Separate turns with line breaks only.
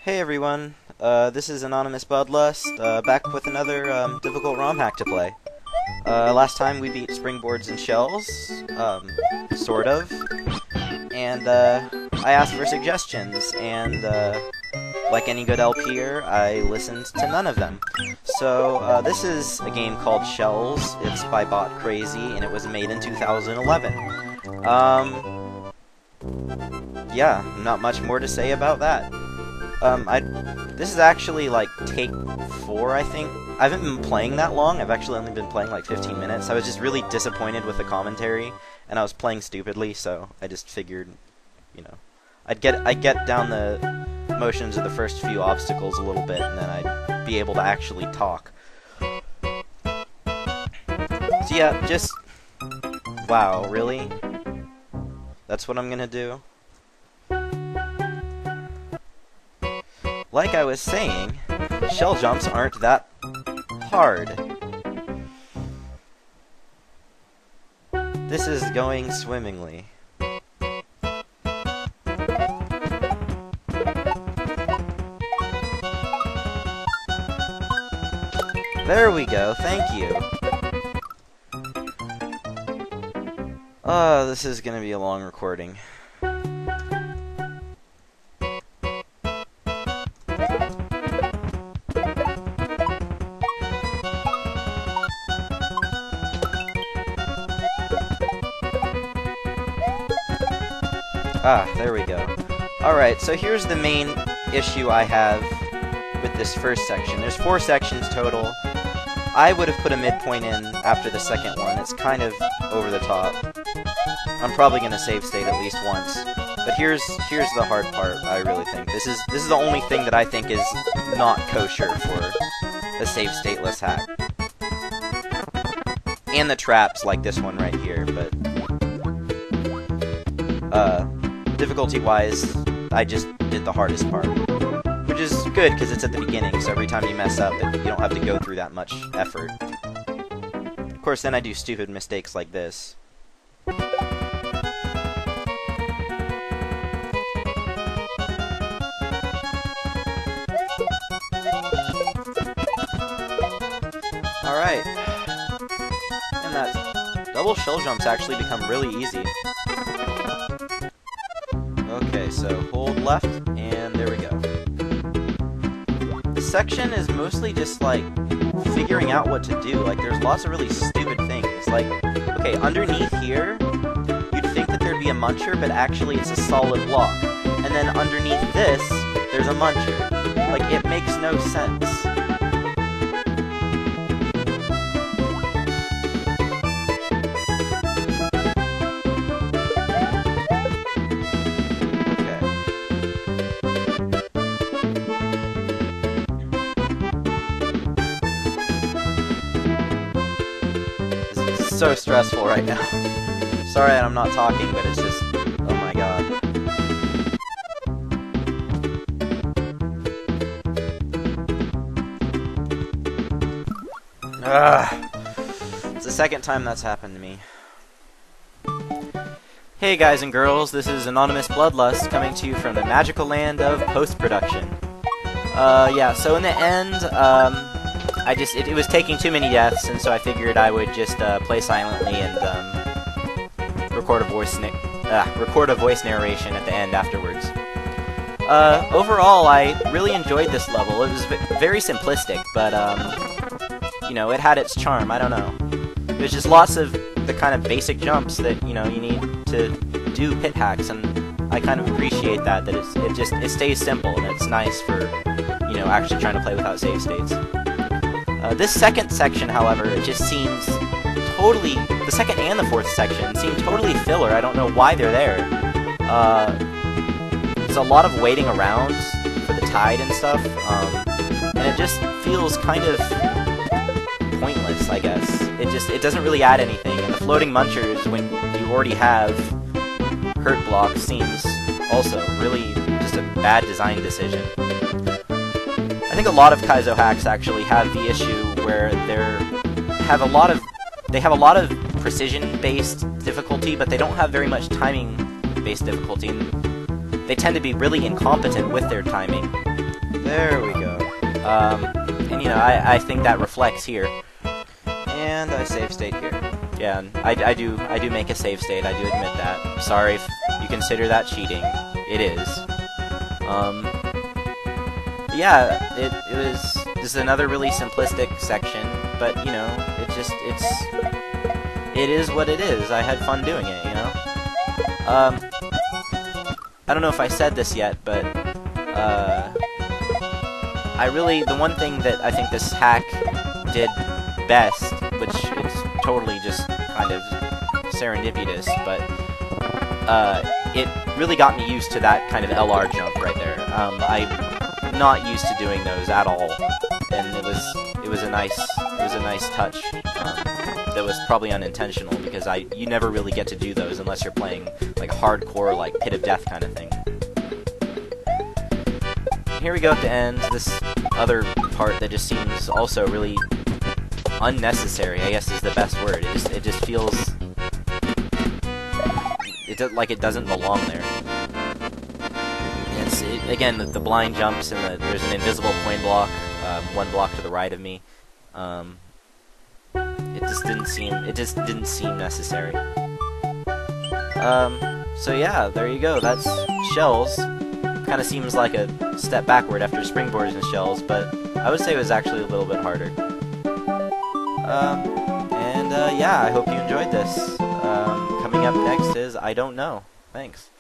Hey everyone, this is Anonymous Bloodlust, back with another difficult ROM hack to play. Last time we beat Springboards and Shells, sort of, and I asked for suggestions, and like any good LPer, I listened to none of them. So this is a game called Shells. It's by Bot Crazy, and it was made in 2011. Yeah, not much more to say about that. This is actually, like, take 4, I think. I haven't been playing that long. I've actually only been playing, like, 15 minutes. I was just really disappointed with the commentary, and I was playing stupidly, so I just figured, you know, I'd get down the motions of the first few obstacles a little bit, and then I'd be able to actually talk. So yeah, just... Wow, really? That's what I'm gonna do? Like I was saying, shell jumps aren't that hard. This is going swimmingly. There we go, thank you. This is gonna be a long recording. There we go. Alright, so here's the main issue I have with this first section. There's 4 sections total. I would have put a midpoint in after the second one. It's kind of over the top. I'm probably going to save state at least once. But here's the hard part, I really think. This is the only thing that I think is not kosher for the save stateless hack. And the traps like this one right here, but difficulty-wise, I just did the hardest part. Which is good, because it's at the beginning, so every time you mess up, you don't have to go through that much effort. Of course, then I do stupid mistakes like this. Alright. And that double shell jumps actually become really easy. Okay, so hold left, and there we go. This section is mostly just, like, figuring out what to do. Like, there's lots of really stupid things. Like, okay, underneath here, you'd think that there'd be a muncher, but actually it's a solid block. And then underneath this, there's a muncher. Like, it makes no sense. So stressful right now. Sorry that I'm not talking, but it's just... oh my god. It's the second time that's happened to me. Hey guys and girls, this is Anonymous Bloodlust coming to you from the magical land of post-production. Yeah, so in the end, it was taking too many deaths, and so I figured I would just play silently and record a voice narration at the end afterwards. Overall, I really enjoyed this level. It was very simplistic, but you know, it had its charm. I don't know. There's just lots of the kind of basic jumps that you need to do pit hacks, and I kind of appreciate that it stays simple and it's nice for actually trying to play without save states. This second section, however, it just seems totally... the second and the fourth section seem totally filler. I don't know why they're there. There's a lot of waiting around for the tide and stuff, and it just feels kind of pointless, I guess. It doesn't really add anything, and the floating munchers, when you already have hurt blocks, seems also really just a bad design decision. I think a lot of Kaizo hacks actually have the issue where they have a lot of precision-based difficulty, but they don't have very much timing-based difficulty, and they tend to be really incompetent with their timing. There we go. And you know, I think that reflects here. And I save state here. Yeah, and I do make a save state, I do admit that. I'm sorry if you consider that cheating. It is. Yeah, it was just another really simplistic section, but you know, it is what it is. I had fun doing it, you know? I don't know if I said this yet, but the one thing that I think this hack did best, which is totally just kind of serendipitous, but it really got me used to that kind of LR jump right there. I'm not used to doing those at all, and it was a nice touch that was probably unintentional, because you never really get to do those unless you're playing like hardcore, like Pit of Death kind of thing. Here we go at the end, this other part that just seems also really unnecessary, I guess is the best word. It just feels like it doesn't belong there. Again, the blind jumps, and there's an invisible point block, one block to the right of me. It just didn't seem necessary. So yeah, there you go. That's Shells. Kind of seems like a step backward after Springboards and Shells, but I would say it was actually a little bit harder. Yeah, I hope you enjoyed this. Coming up next is I Don't Know. Thanks.